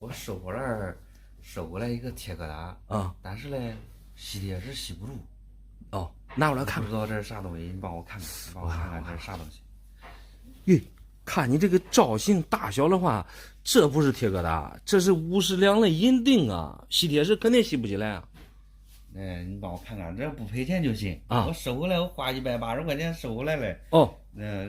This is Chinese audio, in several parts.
我收过来一个铁疙瘩啊，但是嘞，吸的也是吸不住。哦，拿过来看看。不知道这是啥东西，你帮我看看，你帮我看看这是啥东西。咦，看你这个造型大小的话，这不是铁疙瘩，这是50两的银锭啊！吸铁石肯定吸不起来啊。你帮我看看，这不赔钱就行啊。我收回来，我花180块钱收回来了。哦，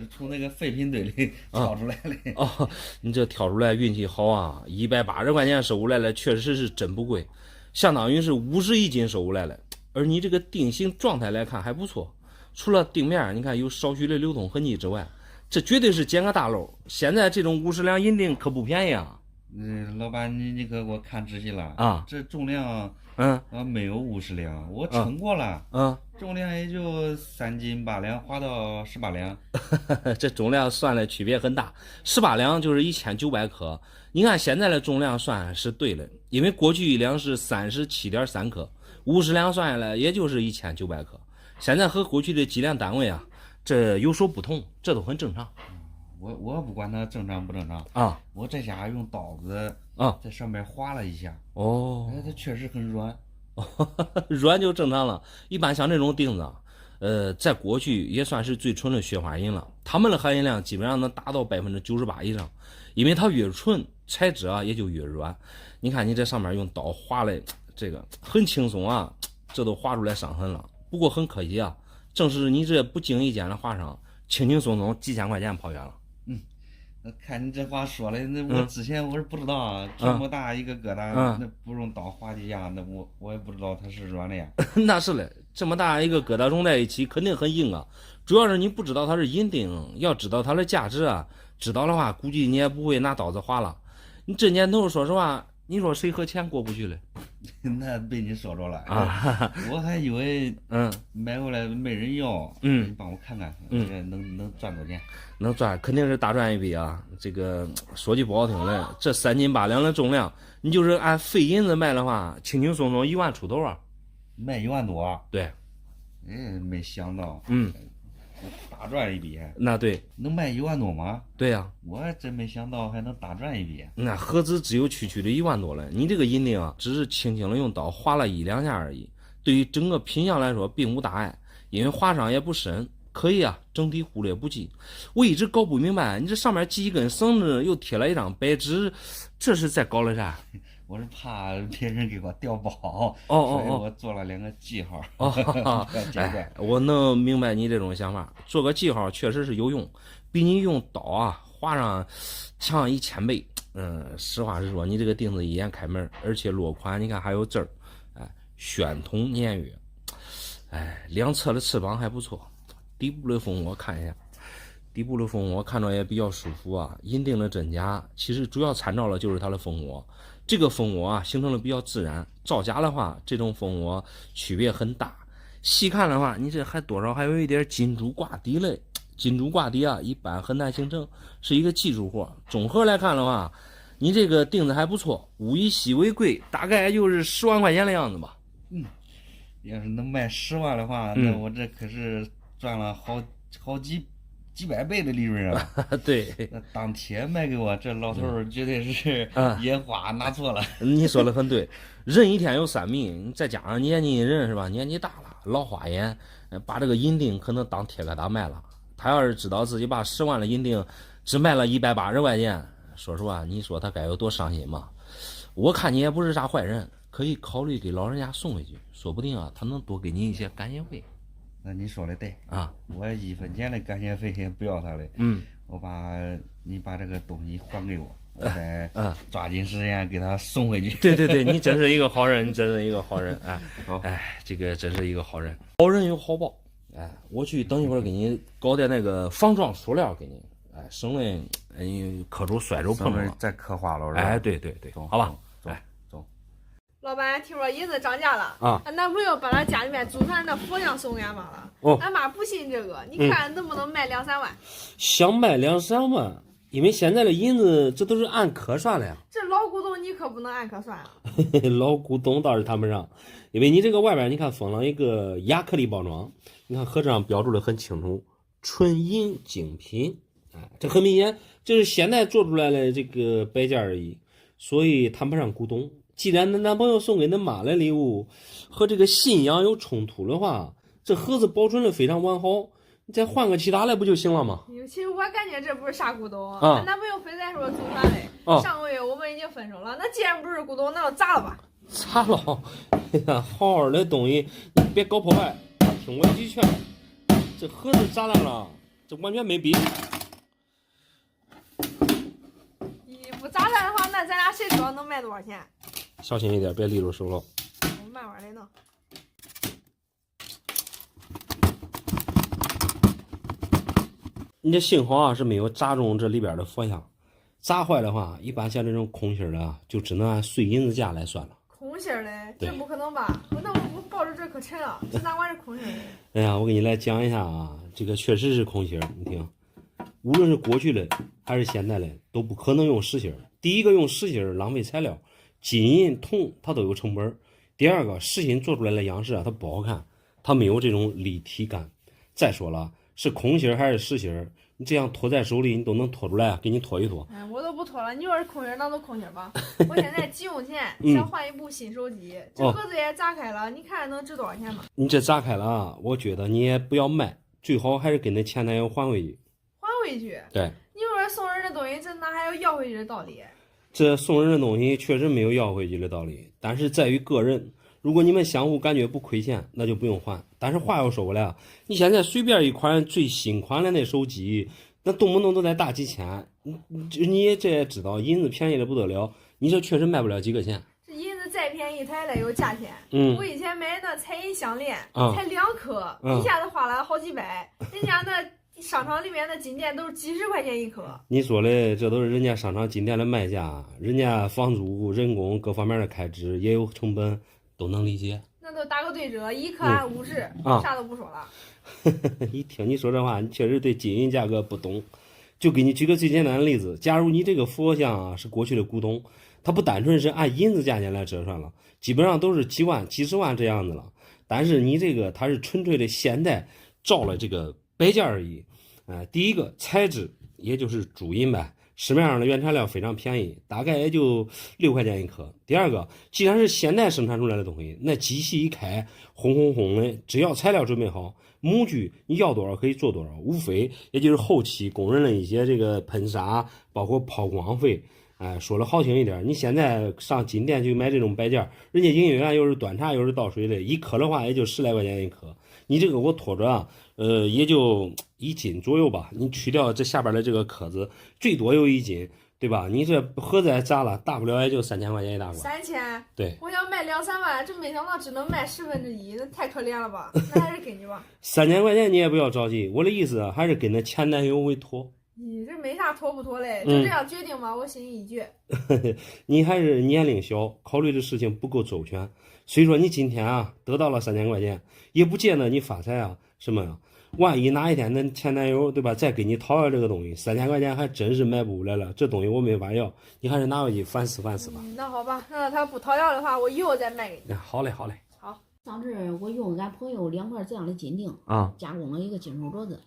从那个废品堆里挑出来了。哦，你这挑出来运气好啊！180块钱收回来了，确实是真不贵，相当于是51斤收回来了。而你这个定型状态来看还不错，除了定面你看有少许的流通痕迹之外，这绝对是捡个大漏。现在这种50两银锭可不便宜啊！老板，你可给我看仔细了啊！这重量，没有50两，我称过了，重量也就3斤8两，划到18两。这重量算的区别很大，18两就是1900克。你看现在的重量算是对了，因为过去1两是37.3克，50两算下来也就是1900克。现在和过去的计量单位啊，这有所不同，这都很正常。我不管它正常不正常啊，我这下用刀子在上面划了一下。哦，它确实很软。软就正常了。一般像这种钉子，在过去也算是最纯的雪花银了，它们的含银量基本上能达到98%以上，因为它越纯，材质啊也就越软。你看你这上面用刀划的，这个很轻松啊，这都划出来伤痕了。不过很可惜啊，正是你这不经意间的划伤，轻轻松松几千块钱跑远了。看你这话说的，那我之前我是不知道啊，这么大一个疙瘩，那不用刀划几下，那我也不知道它是软的呀。那是嘞，这么大一个疙瘩融在一起，肯定很硬啊。主要是你不知道它是银锭，要知道它的价值啊，知道的话，估计你也不会拿刀子划了。你这年头说实话，你说谁和钱过不去嘞？那被你说着了啊！我还以为买回来没人要，你帮我看看，能赚多少钱？能赚，肯定是大赚一笔啊！这个说句不好听的，这3斤8两的重量，你就是按废银子卖的话，轻轻松松1万出头啊！卖1万多？对，没想到，大赚一笔。那对，能卖1万多吗？对呀，我还真没想到还能大赚一笔。那何止只有区区的1万多了？你这个银锭啊，只是轻轻的用刀划了1两下而已，对于整个品相来说并无大碍，因为划伤也不深，可以啊，整体忽略不计。我一直搞不明白，你这上面系一根绳子，又贴了一张白纸，这是在搞了啥？我是怕别人给我调包，所以我做了2个记号。我能明白你这种想法，做个记号确实是有用，比你用刀啊划上强1000倍。实话实说，你这个钉子一眼开门，而且落款你看还有字儿，宣统年月，两侧的翅膀还不错，底部的蜂窝看一下。底部的蜂窝看着也比较舒服啊。银锭的真假其实主要参照的就是它的蜂窝，这个蜂窝啊形成的比较自然，造假的话这种蜂窝区别很大。细看的话，你这还多少还有一点金珠挂底嘞。金珠挂底啊一般很难形成，是一个技术活。综合来看的话，你这个钉子还不错，物以稀为贵，大概也就是10万块钱的样子吧。要是能卖10万的话，那我这可是赚了好几百倍的利润啊！对，那当天卖给我，这老头绝对是烟花拿错了。你说的很对，人一天有3命，再加上年纪人是吧？年纪大了，老花眼，把这个银锭可能当铁疙瘩卖了。他要是知道自己把10万的银锭只卖了180块钱，说实话，你说他该有多伤心嘛？我看你也不是啥坏人，可以考虑给老人家送回去，说不定啊，他能多给你一些感谢费。那你说的对啊，我1分钱的感谢费也不要他的。你把这个东西还给我，我再抓紧时间给他送回去。对，你真是一个好人，你真是一个好人。这个真是一个好人，好人有好报。我去等一会儿给你搞点那个防撞塑料给你，省得你磕着摔着碰着再磕花了是吧？对，好吧。走。老板，听说银子涨价了啊！俺男朋友把他家里面祖传的佛像送给俺妈了。俺妈不信这个，你看能不能卖2-3万？想卖2-3万，因为现在的银子这都是按克算的呀。这老古董你可不能按克算啊。老古董倒是谈不上，因为你这个外边你看封了一个亚克力包装，你看盒子上标注的很清楚，纯银精品。这很明显，这是现在做出来的这个摆件而已。所以谈不上古董。既然恁男朋友送给恁妈的礼物和这个信仰有冲突的话，这盒子保存的非常完好，你再换个其他的不就行了吗？其实我感觉这不是啥古董，俺男朋友非得说祖传的。上个月我们已经分手了，那既然不是古董，那就砸了吧。砸了！哎呀，好好的东西你别搞破坏，听我一句劝。这盒子砸烂了，这完全没必要。你不砸烂的话，那咱俩谁知道能卖多少钱？小心一点，别立住手了。我慢慢来弄。你这幸好啊是没有砸中这里边的佛像，砸坏的话，一般像这种空心的就只能按碎银子价来算了。空心的，这不可能吧？我抱着这可沉了，这哪管是空心的？哎呀，我给你来讲一下啊，这个确实是空心，你听，无论是过去的还是现在的，都不可能用实心。第一个用实心浪费材料，金银铜它都有成本。第二个，实心做出来的样式啊，它不好看，它没有这种立体感。再说了，是空心还是实心，你这样托在手里，你都能托出来，给你托一托。哎，我都不托了，你要是空心，那就空心吧。我现在急用钱，想换一部新手机，这盒子也砸开了，你看能值多少钱吗？你这砸开了啊，我觉得你也不要卖，最好还是给那前男友还回去。还回去？对。你说送人的东西，这哪还有要回去的道理？这送人的东西确实没有要回去的道理，但是在于个人。如果你们相互感觉不亏欠，那就不用还。但是话又说回来啊，你现在随便一款最新款的那手机，那动不动都得大几千，你这也知道，银子便宜的不得了，你这确实卖不了几个钱。这银子再便宜，它也得有价钱。我以前买那彩银项链，才2颗，一下子花了好几百，人家那商场里面的金店都是几十块钱一颗。你说的这都是人家商场金店的卖价，人家房租、人工各方面的开支也有成本，都能理解。那都打个对折，一颗按50，啥都不说了。一听你说这话，你确实对金银价格不懂。就给你举个最简单的例子，假如你这个佛像啊是过去的古董，它不单纯是按银子价钱来折算了，基本上都是几万、几十万这样子了。但是你这个它是纯粹的现代照了这个摆件而已。第一个材质也就是朱银呗，市面上的原材料非常便宜，大概也就6块钱一颗。第二个，既然是现代生产出来的东西，那机器一开轰轰轰的，只要材料准备好，模具你要多少可以做多少，无非也就是后期工人的一些这个喷砂，包括抛光费。说的好听一点，你现在上金店去买这种摆件，人家营业员又是端茶又是倒水的，一颗的话也就10来块钱一颗，你这个我拖着啊，也就1斤左右吧，你去掉这下边的这个壳子，最多有1斤，对吧？你这盒子也砸了，大不了也就3000块钱一大管。3000？对。我想卖2、3万，这没想到只能卖1/10，那太可怜了吧？那还是给你吧。3000块钱你也不要着急，我的意思还是跟那前男友委托。你这没啥妥不妥嘞，就这样决定吧，我心意已决。你还是年龄小，考虑的事情不够周全。虽说你今天啊得到了3000块钱，也不见得你发财啊，什么呀？万一哪一天那前男友对吧，再给你讨要这个东西，3000块钱还真是买不回来了，这东西我没法要，你还是拿回去反思反思吧。那好吧，那他不讨要的话，我以后再卖给你。好嘞，好嘞。上次我用俺朋友2块这样的金锭加工了一个金手镯子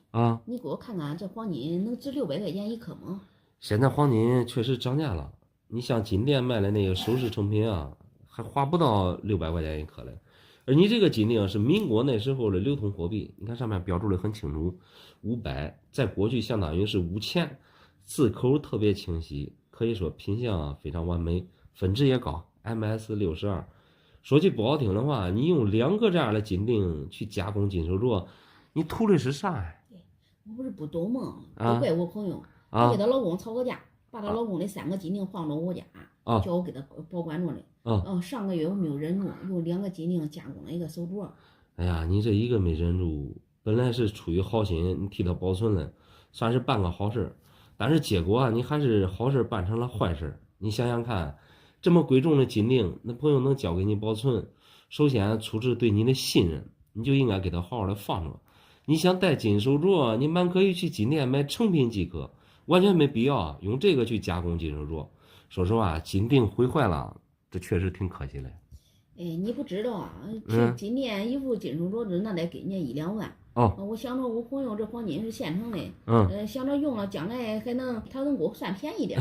你给我看看这黄金能值600块钱一颗吗？现在黄金确实涨价了，你像金店卖的那个首饰成品啊，还花不到600块钱一颗嘞。而你这个金锭是民国那时候的流通货币，你看上面标注的很清楚，500在过去相当于是5000，字口特别清晰，可以说品相非常完美，分值也高 ，MS62。说句不好听的话，你用2个这样的金锭去加工金手镯，你图的是啥呀？我不是不懂吗？都怪我朋友，我给她老公吵个架，把她老公的3个金锭放到我家，叫我给她保管着嘞。上个月我没有忍住，用2个金锭加工了一个手镯。哎呀，你这一个没忍住，本来是出于好心，你替她保存了，算是办个好事，但是结果啊，你还是好事办成了坏事。你想想看。这么贵重的金锭，那朋友能交给你保存，首先出自对你的信任，你就应该给他好好的放着。你想戴金手镯，你蛮可以去金店买成品即可，完全没必要用这个去加工金手镯。说实话，金锭毁坏了，这确实挺可惜的。你不知道啊，这金店一副金手镯子那得给人家1、2万，我想着我朋友这黄金是现成的，想着用了将来他能给我算便宜点。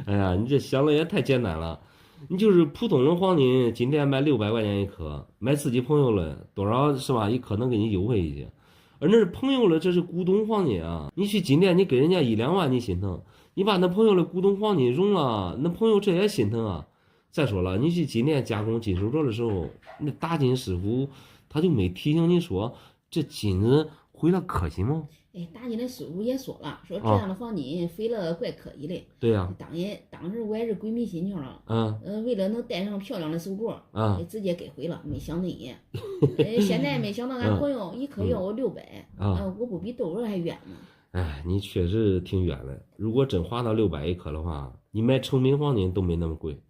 哎呀，你这想的也太简单了。你就是普通的黄金，今天卖600块钱一颗，买自己朋友了多少是吧？一颗能给你优惠一些。而那是朋友了，这是古董黄金啊！你去今天你给人家1-2万你心疼，你把那朋友的古董黄金融了，那朋友这也心疼啊。再说了，你去今天加工金属镯的时候，那打金师傅他就没提醒你说这金子毁了可惜吗？打金的师傅也说了，说这样的黄金毁了怪可惜的。对呀。当时我也是鬼迷心窍了。为了能戴上漂亮的手镯，直接给毁了，没想那也。现在没想到俺朋友一颗要我600，我不比豆儿还冤呢。哎，你确实挺冤的。如果真花到600一颗的话，你买成品黄金都没那么贵。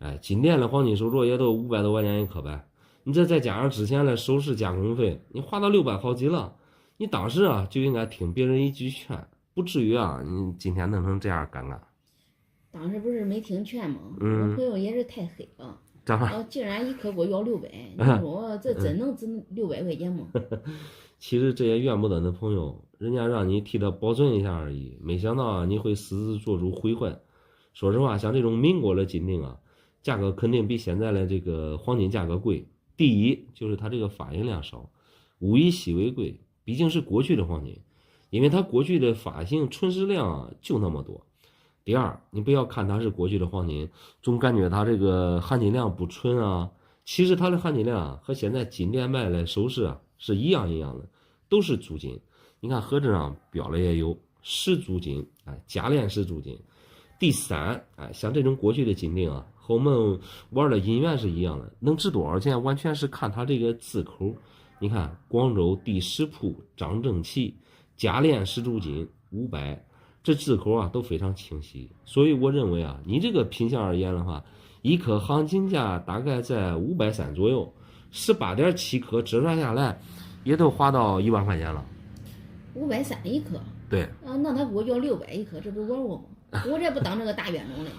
哎，今天的黄金手镯也都500多块钱一颗呗。你这再加上之前的首饰加工费，你花到600好几了。你当时啊就应该听别人一句劝，不至于啊你今天弄成这样尴尬。当时不是没听劝吗？我朋友也是太黑了。竟然一颗给我要600，你说这真能值600块钱吗？其实这也怨不得那朋友，人家让你替他保存一下而已，没想到你会私自做出毁坏。说实话，像这种民国的金锭啊，价格肯定比现在的这个黄金价格贵。第一就是它这个发行量少，物以稀为贵。毕竟是过去的黄金，因为它过去的发行存世量就那么多。第二，你不要看它是过去的黄金，总感觉它这个含金量不纯啊。其实它的含金量和现在金店卖的首饰是一样的，都是镀金。你看盒子上标了也有实镀金，加链式镀金。第三，像这种过去的金锭和我们玩的银元是一样的，能值多少钱完全是看它这个字口。你看广州第10铺张正奇加链实镀金500，这字口都非常清晰。所以我认为你这个品相而言的话，一颗行情价大概在530左右，18.7颗折算下来也都花到1万块钱了。530一颗？对。那他给我要600一颗，这不玩我吗？我这不当这个大冤种嘞。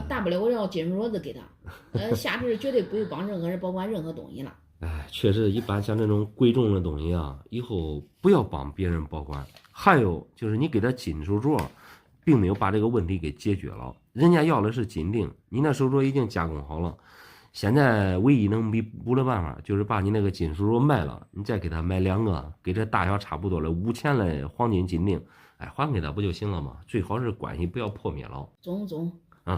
大不了我要金属镯子给他。下次绝对不会帮任何人保管任何东西了。确实，一般像这种贵重的东西以后不要帮别人保管。还有就是你给他金手镯，并没有把这个问题给解决了。人家要的是金锭，你那手镯已经加工好了，现在唯一能弥补的办法就是把你那个金手镯卖了，你再给他买2个，给这大小差不多的5000的黄金金锭，还给他不就行了吗？最好是关系不要破灭了。总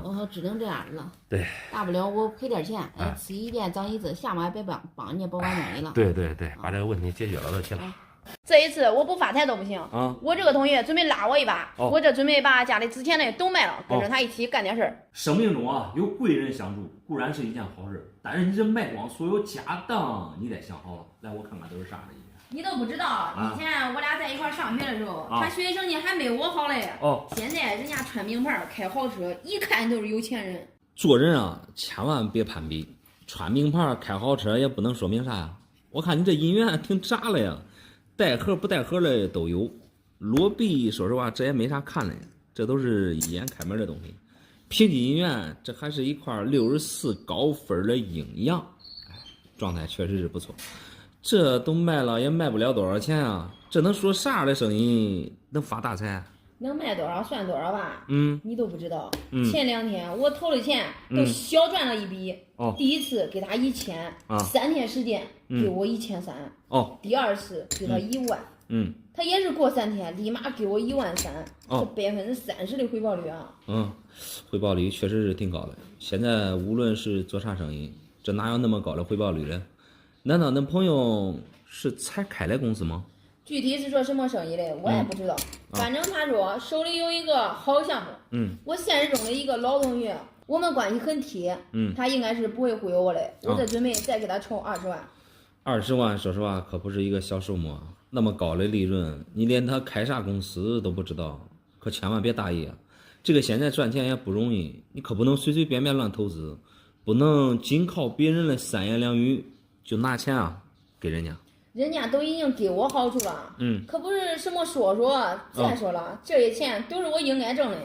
我只能这样了。对，大不了我赔点钱，吃一堑长一智，下回别帮人家保管东西了。对，把这个问题解决了就行了。这一次我不发财都不行我这个同学准备拉我一把，我这准备把家里值钱的都卖了，跟着他一起干点事儿。生命中有贵人相助，固然是一件好事，但是你这卖光所有家当，你得想好了。来，我看看都是啥的。你都不知道，以前我俩在一块上学的时候，他学习成绩还没我好嘞。现在人家穿名牌，开豪车，一看都是有钱人。做人千万别攀比，穿名牌开豪车也不能说明啥呀。我看你这银元挺渣了呀，带盒不带盒的都有。裸币说实话这也没啥看的，这都是一眼开门的东西。平级银元这还是一块64高分的鹰样，状态确实是不错。这都卖了也卖不了多少钱啊！这能说啥的生意能发大财？能卖多少算多少吧。你都不知道。前2天我投的钱都小赚了一笔。第一次给他1000，3天时间给我1300。第二次给他1万。他也是过3天立马给我13000，是30%的回报率啊。回报率确实是挺高的。现在无论是做啥生意，这哪有那么高的回报率呢？难道恁朋友是才开的公司吗？具体是做什么生意的我也不知道，反正他说手里有一个好项目。我现实中的一个老同学，我们关系很铁。他应该是不会忽悠我的。我这准备再给他筹20万。20万说实话可不是一个小数目，那么高的利润，你连他开啥公司都不知道，可千万别大意啊！这个现在赚钱也不容易，你可不能随随便便乱投资，不能仅靠别人的3言2语就拿钱给人家。人家都已经给我好处了，可不是什么说。再说了，这些钱都是我应该挣的，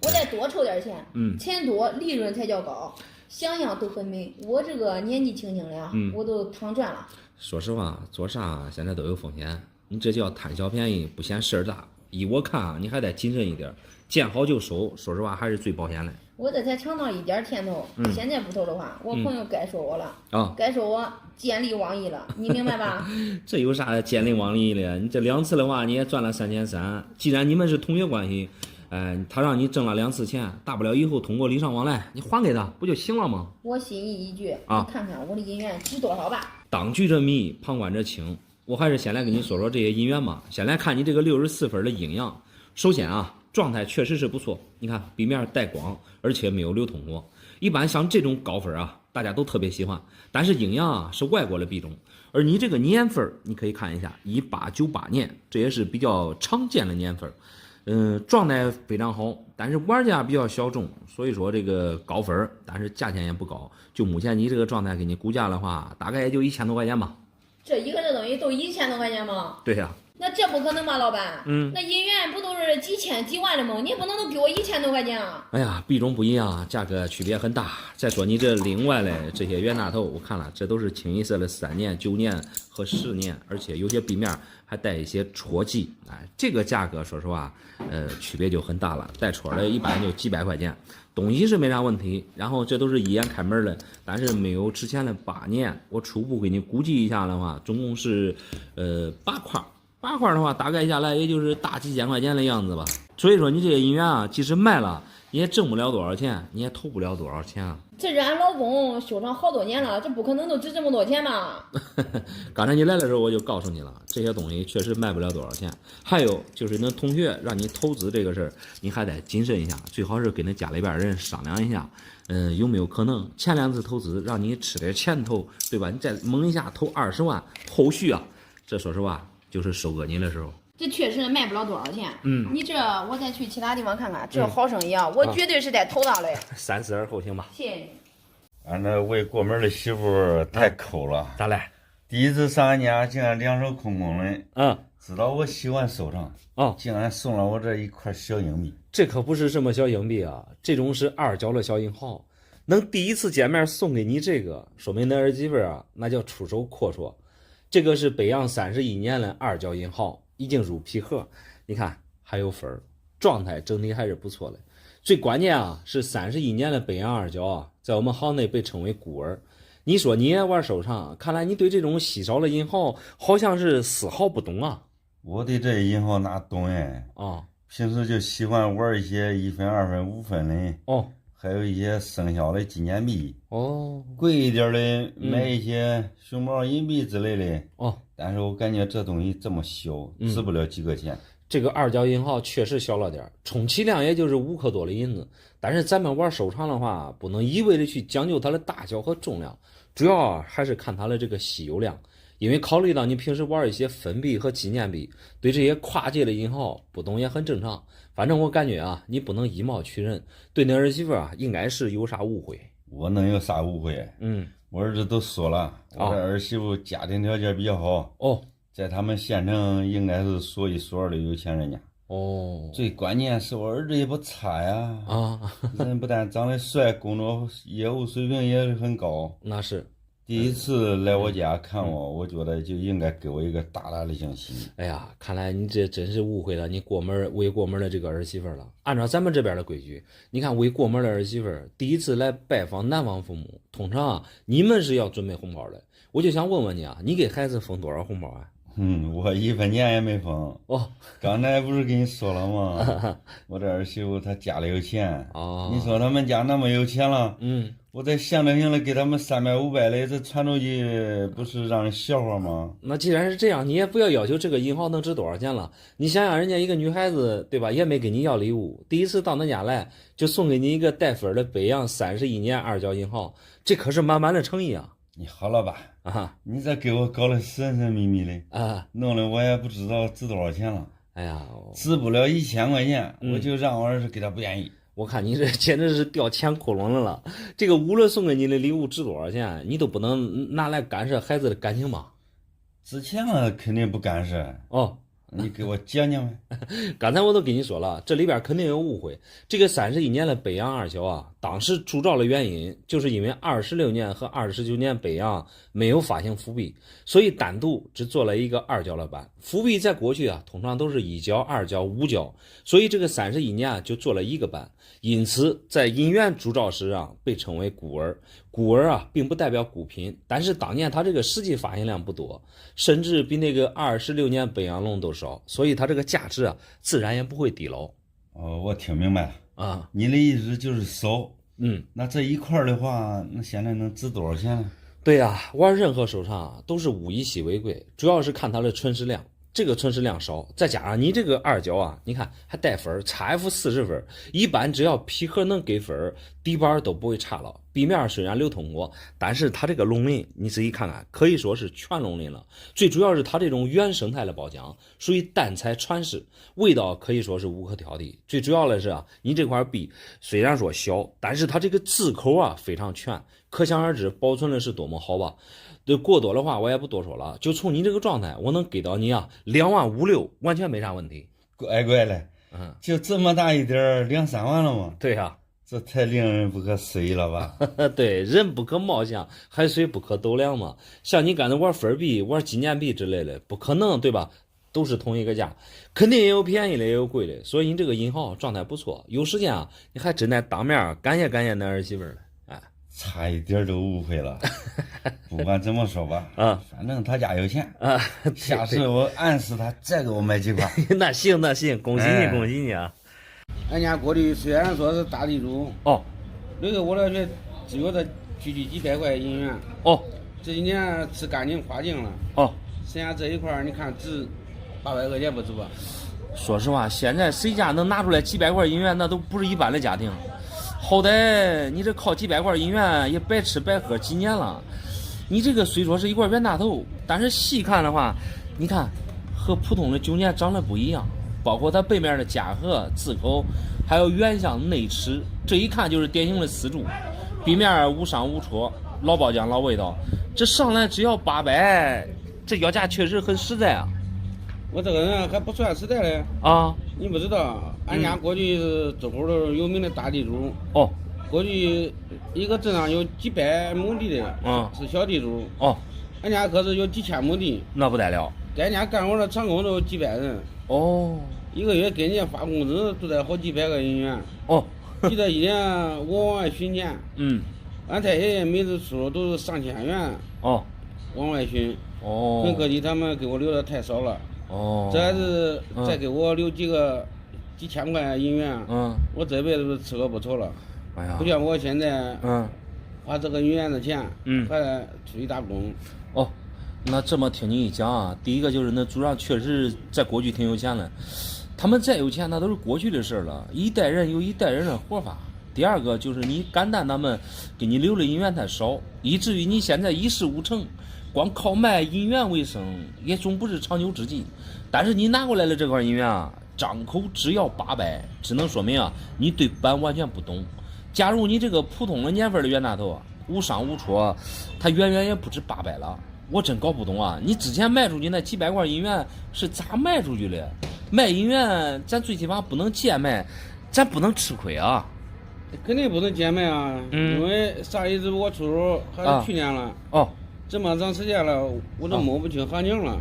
我再多抽点钱，钱多利润才叫高，想想都很美。我这个年纪轻轻的，我都躺赚了。说实话，做啥现在都有风险，你这叫贪小便宜不嫌事儿大。依我看啊，你还得谨慎一点，见好就收。说实话，还是最保险的。我这才尝到一点甜头，现在不投的话，我朋友该说我了，该说我见利忘义了，你明白吧？这有啥见利忘义的？你这2次的话，你也赚了3300。既然你们是同学关系，他让你挣了2次钱，大不了以后通过礼尚往来，你还给他不就行了吗？我心意已决，你看看我的姻缘值多少吧。当局者迷，旁观者清。我还是先来跟你说说这些姻缘吧。先来看你这个64分的阴阳。首先啊，状态确实是不错，你看壁面带光，而且没有流通过。一般像这种高分啊，大家都特别喜欢。但是阴阳啊是外国的币种，而你这个年份你可以看一下，1898年，这也是比较常见的年份。状态非常好，但是玩家比较小众，所以说这个高分，但是价钱也不高。就目前你这个状态给你估价的话，大概也就1000多块钱吧。这一个这东西都1000多块钱吗？对呀。那这不可能吧，老板？那银元不都是几千几万的吗？你也不能都给我1000多块钱啊！哎呀，币种不一样，价格区别很大。再说你这另外的这些冤大头，我看了，这都是清一色的3年、9年和10年，而且有些币面还带一些戳记。这个价格说实话，区别就很大了。带戳的一般就几百块钱，东西是没啥问题。然后这都是一眼开门的，但是没有之前的8年。我初步给你估计一下的话，总共是8块。8块的话，大概下来也就是大几千块钱的样子吧。所以说你这些银元啊，即使卖了，你也挣不了多少钱，你也投不了多少钱啊。这是俺老公修上好多年了，这不可能都值这么多钱吧？刚才你来的时候我就告诉你了，这些东西确实卖不了多少钱。还有就是那同学让你投资这个事儿，你还得谨慎一下，最好是跟那家里边人商量一下，有没有可能前2次投资让你吃点前头，对吧？你再猛一下投20万，后续啊，这说实话就是收割你的时候。这确实卖不了多少钱。你这我再去其他地方看看，这好生意啊，我绝对是得投他的。3思而后行吧。谢谢你。俺这未过门的媳妇太抠了。咋来？第一次上俺家，竟然2手空空的。知道我喜欢收藏，竟然送了我这一块小硬币。这可不是什么小硬币啊，这种是2角的小银号。能第一次见面送给你这个，说明那儿媳妇啊，那叫出手阔绰。这个是北洋31年的2角银号，已经入皮盒，你看还有粉儿，状态整体还是不错的。最关键啊，是31年的北洋2角啊，在我们行内被称为孤儿。你说你也玩收藏，看来你对这种稀少的银号好像是丝毫不懂啊。我对这银号哪懂哎？平时就喜欢玩一些1分、2分、5分的。还有一些生肖的纪念币。贵一点的买一些熊猫银币之类的。但是我感觉这东西这么小，值不了几个钱。这个2角银号确实小了点，充其量也就是5克多的银子。但是咱们玩收藏的话，不能一味的去讲究它的大小和重量，主要还是看它的这个稀有量。因为考虑到你平时玩一些粉币和纪念币，对这些跨界的银号不懂也很正常。反正我感觉啊，你不能以貌取人，对那儿媳妇啊，应该是有啥误会。我能有啥误会？我儿子都说了，我这儿媳妇家庭条件比较好。在他们县城应该是数一数二的有钱人家。最关键是我儿子也不差呀。人不但长得帅，工作业务水平也很高。那是。第一次来我家看我，我觉得就应该给我一个大大的惊喜。哎呀，看来你这真是误会了你未过门的这个儿媳妇了。按照咱们这边的规矩，你看未过门的儿媳妇第一次来拜访男方父母，通常啊你们是要准备红包的。我就想问问你啊，你给孩子封多少红包啊？我1分钱也没封。刚才不是跟你说了吗？我这儿媳妇她家里有钱。你说他们家那么有钱了，我再象征性的给他们300、500的，这传出去不是让人笑话吗？那既然是这样，你也不要要求这个银号能值多少钱了。你想想人家一个女孩子，对吧，也没给你要礼物，第一次到咱家来就送给你一个带分的北洋31年2角银号，这可是满满的诚意啊。你好了吧？你这给我搞得神神秘秘的弄得我也不知道值多少钱了。哎呀，值不了1000块钱，我就让我儿子给他不愿意。我看你这简直是掉钱窟窿了。这个无论送给你的礼物值多少钱，你都不能拿来干涉孩子的感情吧？值钱了肯定不干涉。你给我讲讲呗。刚才我都跟你说了，这里边肯定有误会。这个31年的北洋二小啊，当时铸造的原因，就是因为26年和29年北洋没有发行辅币，所以单独只做了一个2角的版。辅币在过去啊，通常都是1角、2角、5角，所以这个31年啊就做了一个版。因此，在银元铸造时啊，被称为孤儿。孤儿啊，并不代表孤贫，但是当年它这个实际发行量不多，甚至比那个26年北洋龙都少，所以它这个价值啊，自然也不会低喽。哦，我听明白了啊，你的意思就是少。嗯，那这一块的话，那现在能值多少钱呢？对呀，玩任何收藏都是物以稀为贵，主要是看它的存世量。这个存世量少，再加上你这个2角啊，你看还带分，XF40分，一般只要皮盒能给分，底板都不会差了。壁面虽然流通过，但是它这个龙鳞，你仔细看看，可以说是全龙鳞了。最主要是它这种原生态的包浆，属于单彩传世，味道可以说是无可挑剔。最主要的是啊，你这块壁虽然说小，但是它这个字口啊非常全，可想而知保存的是多么好吧。对，过多的话我也不多说了，就从你这个状态，我能给到你啊2万5、6，完全没啥问题。乖嘞，就这么大一点，2、3万了吗？对呀，这太令人不可思议了吧？对，人不可貌相，海水不可斗量嘛。像你刚才玩分币、玩纪念币之类的，不可能，对吧？都是同一个价，肯定也有便宜的，也有贵的。所以你这个银行状态不错，有时间啊，你还真得当面感谢感谢那儿媳妇了。差一点都误会了。不管怎么说吧，反正他家有钱啊，下次我暗示他再给我买几块。那行，恭喜你，恭喜你啊！俺家过去虽然说是大地主那个我那边只有这区区几百块银元这几年吃干净花净了剩下这一块你看值800块钱不值吧？说实话，现在谁家能拿出来几百块银元，那都不是一般的家庭。好歹你这靠几百块银元也白吃白喝几年了，你这个虽说是一块冤大头，但是细看的话，你看和普通的9年长得不一样，包括它背面的夹盒、字口，还有原像内齿，这一看就是典型的丝铸，壁面无伤无戳，老包浆老味道。这上来只要800，这要价确实很实在啊。我这个人还不算实在的啊！你不知道，俺家过去是这会儿都是有名的大地主过去一个镇上有几百亩地的是小地主俺家可是有几千亩地，那不得了。在家干活的长工都有几百人一个月给人家发工资都得好几百个银元记得以前我往外巡检俺太爷爷每次出入都是上千元往外巡很可惜他们给我留的太少了这还是再给我留几千块银元我这辈子吃个不愁了不像我现在花这个银元的钱还得出去打工那这么听你一讲啊，第一个就是那族长确实在过去挺有钱的，他们再有钱那都是过去的事了，一代人有一代人的活法。第二个就是你肝胆他们给你留的银元太少，以至于你现在一事无成，光靠卖银元为生也总不是长久之计。但是你拿过来的这块银元啊，张口只要800，只能说明啊你对板完全不懂。假如你这个普通的年份的冤大头啊，无伤无戳，它远远也不止800了。我真搞不懂啊！你之前卖出去那几百块银元是咋卖出去的？卖银元咱最起码不能贱卖，咱不能吃亏啊！肯定不能贱卖啊！因为上一次我出手还是去年了这么长时间了，我都摸不清行情了。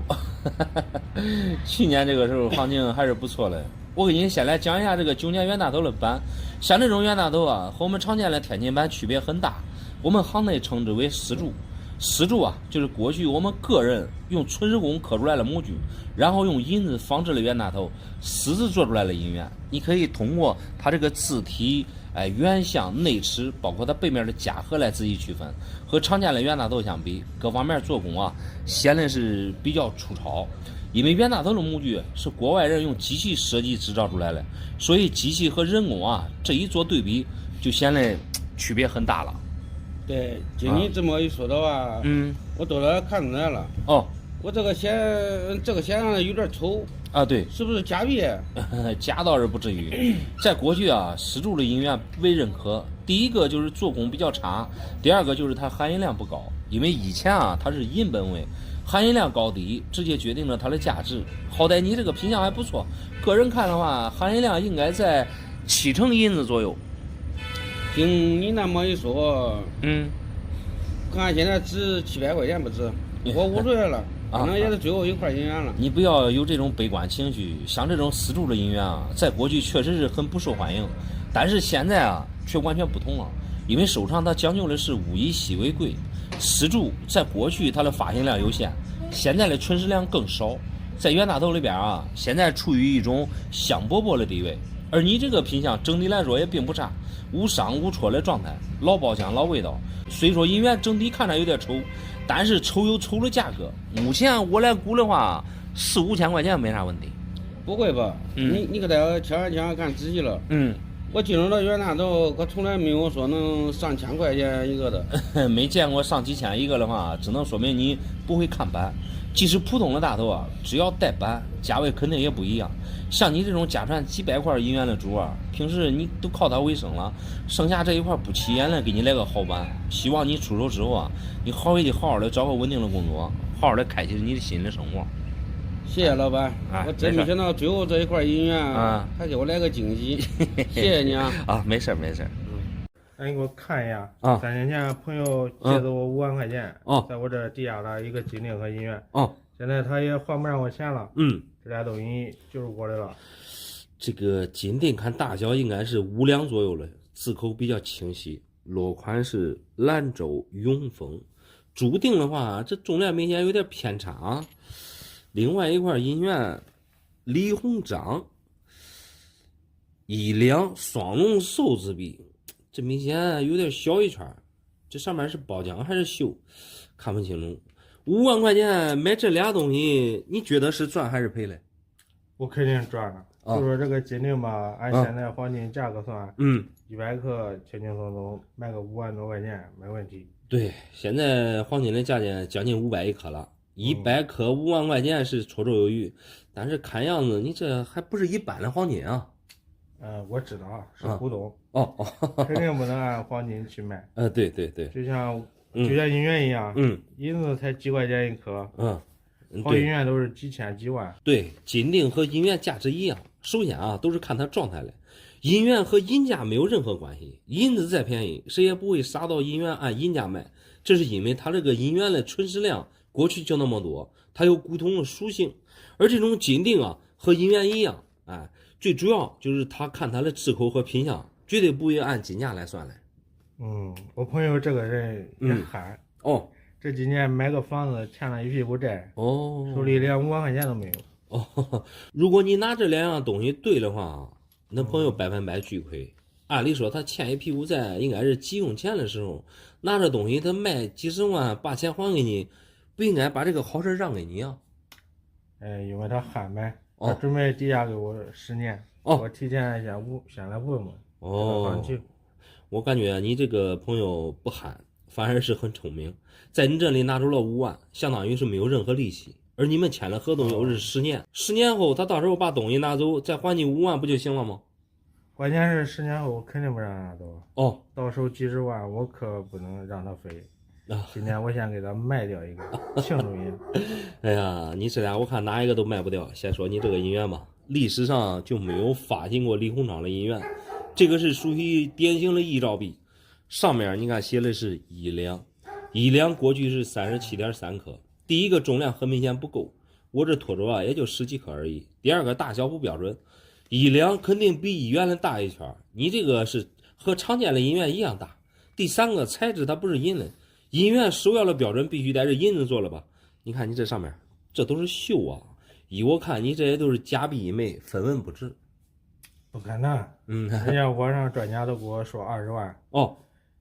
去年这个时候行情还是不错的。我给你先来讲一下这个9年冤大头的板，像这种冤大头啊，和我们常见的天津板区别很大，我们行内称之为丝铸。丝铸啊，就是过去我们个人用纯手工刻出来的模具，然后用银子仿制了冤大头，私自做出来的银元。你可以通过它这个字体、原像、内齿，包括它背面的夹盒来自己区分。和常见的冤大头相比，各方面做工啊显得是比较粗糙。因为冤大头的模具是国外人用机器设计制造出来的，所以机器和人工啊这一做对比，就显得区别很大了。对，经你这么一说的话，我多少看出来了。我这个显上有点丑啊，对，是不是假币？假倒是不至于。在过去啊，丝铸的银元为认可，第一个就是做工比较差，第二个就是它含银量不高。因为以前啊，它是银本位，含银量高低直接决定了它的价值。好歹你这个品相还不错，个人看的话，含银量应该在70%银子左右。听你那么一说，看现在值700块钱不值，我5岁了。可能也是最后一块银元了。你不要有这种悲观情绪，像这种丝竹的银元啊，在过去确实是很不受欢迎，但是现在啊却完全不同了，因为收藏它讲究的是物以稀为贵。丝竹在过去它的发行量有限，现在的存世量更少，在袁大头里边啊，现在处于一种香饽饽的地位。而你这个品相整体来说也并不差，无伤无戳的状态，老包浆老味道。虽说银元整体看着有点丑，但是丑有丑的价格。目前我来估的话，4、5千块钱没啥问题。不会吧？你给他千看仔细了。我进入到袁大头，可从来没有说能上1000块钱一个的。没见过上几千一个的话，只能说明你不会看板。即使普通的大头啊，只要带板，价位肯定也不一样。像你这种家传几百块银元的主啊，平时你都靠它为生了，剩下这一块不起眼了，给你来个好板。希望你出手之后啊，你回去好好的找个稳定的工作，好好的开启你的新的生活。谢谢老板，我真没想到最后这一块银元还给我来个惊喜，谢谢你啊！没事没事。那你给我看一下，3年前朋友借给我5万块钱，在我这抵押了一个金锭和银元，现在他也还不上我钱了，这俩东西就是我的了。这个金锭看大小应该是5两左右了，字口比较清晰，落款是兰州永丰。注定的话，这重量明显有点偏差啊。另外一块银元，李鸿章1两双龙寿字币，这明显有点小一圈，这上面是包浆还是锈，看不清楚。5万块钱买这俩东西，你觉得是赚还是赔嘞？我肯定赚了。就说这个金锭吧，按现在黄金价格算，100克轻轻松松卖个5万多块钱没问题。对，现在黄金的价钱将近500一克了，100克5万块钱是绰绰有余，但是看样子你这还不是一般的黄金啊。我知道是古董，肯定不能按黄金去卖。对对对，就像银元一样，银子才几块钱一颗，黄银元都是几千几万。对，金锭和银元价值一样，首先啊都是看它状态来，银元和银价没有任何关系，银子再便宜，谁也不会杀到银元按银价卖，这是因为它这个银元的存世量过去就那么多，它有不同的属性，而这种金锭啊和银元一样，最主要就是他看他的字口和品相，绝对不会按金价来算来。我朋友这个人也憨，这几年买个房子欠了一屁股债，手里连5万块钱都没有。如果你拿这两样东西对的话，那朋友100%巨亏。按理说他欠一屁股债，应该是急用钱的时候拿着东西，他卖几十万把钱还给你，不应该把这个好事让给你啊。因为他憨呗。他准备抵押给我10年，我提前先来问问。我感觉你这个朋友不憨，反而是很聪明，在你这里拿出了5万，相当于是没有任何利息，而你们签了合同又是10年，10年后他到时候把东西拿走，再还你5万不就行了吗？关键是10年后我肯定不让他走，到手几十万我可不能让他飞。今天我先给他卖掉一个，庆祝一下。哎呀，你这俩我看哪一个都卖不掉。先说你这个银元吧，历史上就没有发行过李鸿章的银元，这个是属于典型的一兆币。上面你看写的是1两，1两过去是37.3克。第一个重量很明显不够，我这拖着也就10几克而已。第二个大小不标准，1两肯定比1元的大一圈，你这个是和常见的银元一样大。第三个材质它不是银的。银元首要的标准必须得是银子做了吧？你看你这上面，这都是锈啊！依我看，你这也都是假币一枚，分文不值。不可能，人家网上专家都给我说20万，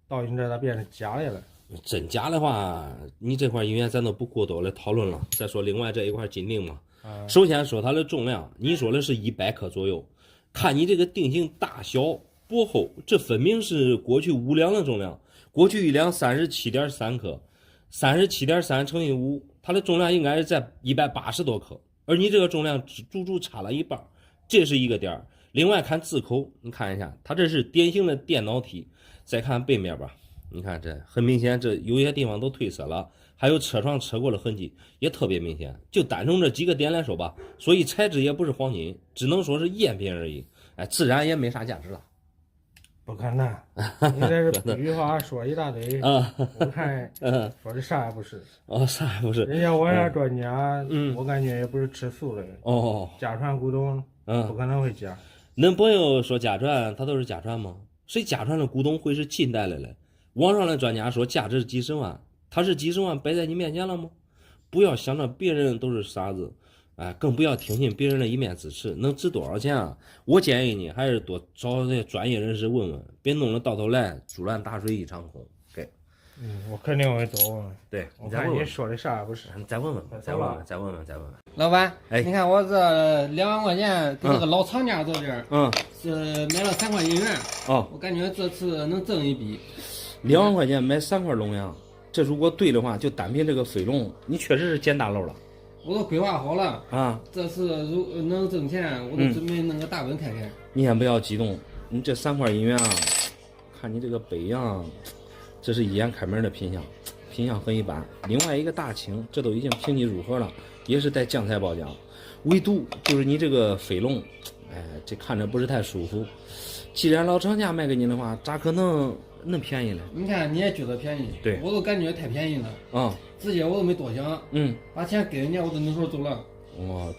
到你这它变成假的了。真假的话，你这块银元咱都不过多来讨论了。再说另外这一块金锭嘛，首先说它的重量，你说的是100克左右，看你这个定型大小薄厚，这分明是过去5两的重量。过去1两37.3克，37.3乘以5，它的重量应该是在180多克，而你这个重量只足足差了一半，这是一个点。另外看字口，你看一下，它这是典型的电脑体。再看背面吧，你看这很明显，这有些地方都褪色了，还有车床车过的痕迹也特别明显。就单从这几个点来说吧，所以材质也不是黄金，只能说是赝品而已。哎，自然也没啥价值了。不可能，你这是比喻话说一大堆我看说的啥也不是。啥也不是。人家我家专家，我感觉也不是吃素的。家传古董，不可能会假。恁朋友说家传，他都是家传吗？谁家传的古董会是近代的嘞？网上的专家说价值几十万，他是几十万摆在你面前了吗？不要想着别人都是傻子。更不要听信别人的一面之词，能值多少钱啊？我建议你还是多找些专业人士问问，别弄得到头来竹篮打水一场空。对，我肯定会多问。对，我看你说的啥不是？再问问。老板，你看我这2万块钱给这个老厂家这边，是买了3块银元。我感觉这次能挣一笔。2万块钱买3块龙阳，这如果对的话，就单凭这个飞龙，你确实是捡大漏了。我都规划好了这次如能挣钱，我都准备弄个大本开开。你先不要激动，你这3块银元看你这个北洋，这是一眼开门的品相很一般。另外一个大清，这都已经评级入盒了，也是带酱菜包浆。唯独就是你这个飞龙，这看着不是太舒服。既然老厂家卖给你的话，咋可能便宜了？你看你也觉得便宜，对，我都感觉太便宜了直接我都没多想，把钱给人家我都扭头走了。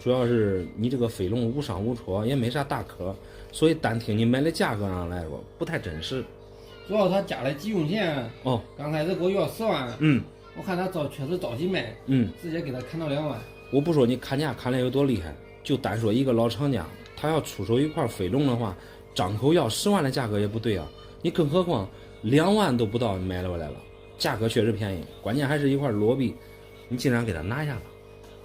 主要是你这个飞龙无伤无戳，也没啥大壳，所以单听你买的价格上来说不太真实。主要他加了急用钱刚开始给我要10万，我看他确实着急卖，直接给他砍到2万。我不说你砍价砍的有多厉害，就单说一个老厂家，他要出手一块飞龙的话，张口要10万的价格也不对啊。你更何况2万都不到买了过来了，价格确实便宜，关键还是一块裸币，你竟然给他拿下了。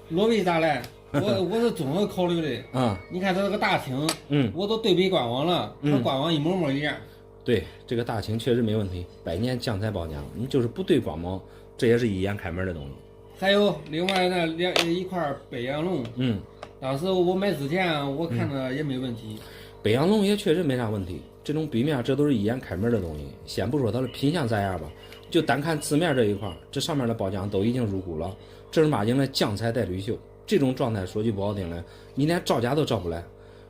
裸币咋来？我是综合考虑的你看他这个大清，我都对比官网了，和官网一模模一样。对，这个大清确实没问题，100年酱菜包浆，你就是不对官网，这也是一眼开门的东西。还有另外那一块北洋龙，当时我买之前我看着也没问题。北洋龙也确实没啥问题，这种笔面这都是一眼开门的东西。先不说它的品相咋样吧，就单看字面这一块，这上面的包浆都已经入股了，正儿八经的酱菜带铝锈。这种状态说句不好听的，你连照家都照不来。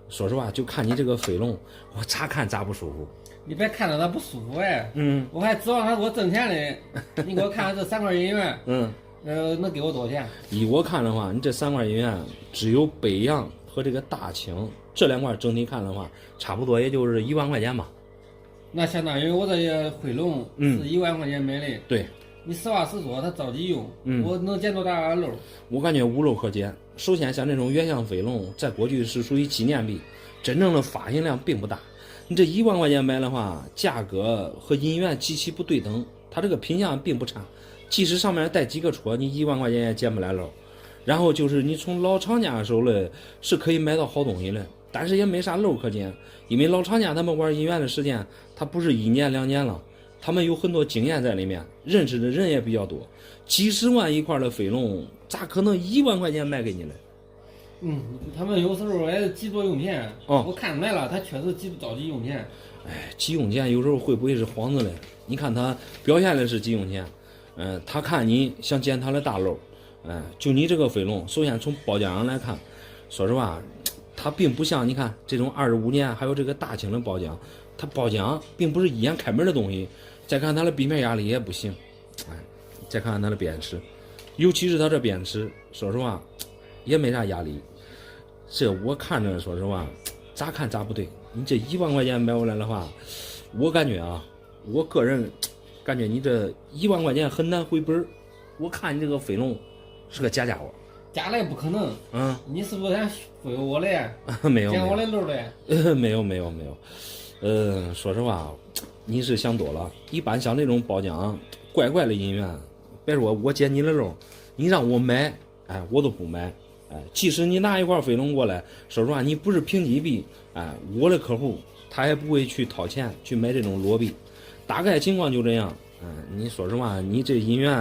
说实话，就看你这个飞龙，我咋看咋不舒服。你别看着它不舒服我还指望它给我挣钱嘞。你给我看看这3块银元，能给我多少钱？以我看的话，你这3块银元只有北洋和这个大清这2块整体看的话，差不多也就是1万块钱吧。那相当于我这飞龙是1万块钱买的。对。你实话实说，他着急用，我能捡多大漏？我感觉无漏可捡。首先，像这种原相飞龙，在过去是属于纪念币，真正的发行量并不大。你这1万块钱买的话，价格和银元极其不对等，它这个品相并不差，即使上面带几个戳，你1万块钱也捡不来漏。然后就是你从老厂家手里是可以买到好东西的，但是也没啥漏可捡，因为老厂家他们玩银元的时间，它不是1年2年了。他们有很多经验在里面，认识的人也比较多，几十万一块的飞龙，咋可能1万块钱卖给你呢？他们有时候也急着用钱。我看出来了，他确实着急用钱。急用钱有时候会不会是幌子嘞？你看他表现的是急用钱，他看你想捡他的大漏，就你这个飞龙，首先从包浆上来看，说实话，它并不像你看这种25年还有这个大清的包浆，它包浆并不是一眼开门的东西。再看它的壁面压力也不行，再看看它的边齿，尤其是它这边齿，说实话也没啥压力。这我看着说实话咋看咋不对。你这1万块钱买回来的话，我感觉我个人感觉你这1万块钱很难回本。我看你这个飞龙是个假家伙。假的不可能。你是不是想忽悠我嘞？没有。捡我的漏嘞？没有。说实话，你是想多了。一般像这种包浆怪的银元，别说我捡你的漏，你让我买，我都不买。即使你拿一块飞龙过来，说实话，你不是评级币，我的客户他也不会去掏钱去买这种裸币。大概情况就这样。你说实话，你这银元，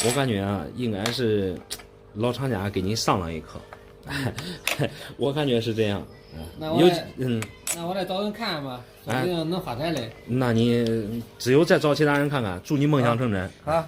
我感觉应该是老厂家给你上了一课。我感觉是这样。那我再找人看吧，说不定能发财嘞。那你只有再找其他人看看，祝你梦想成真。好。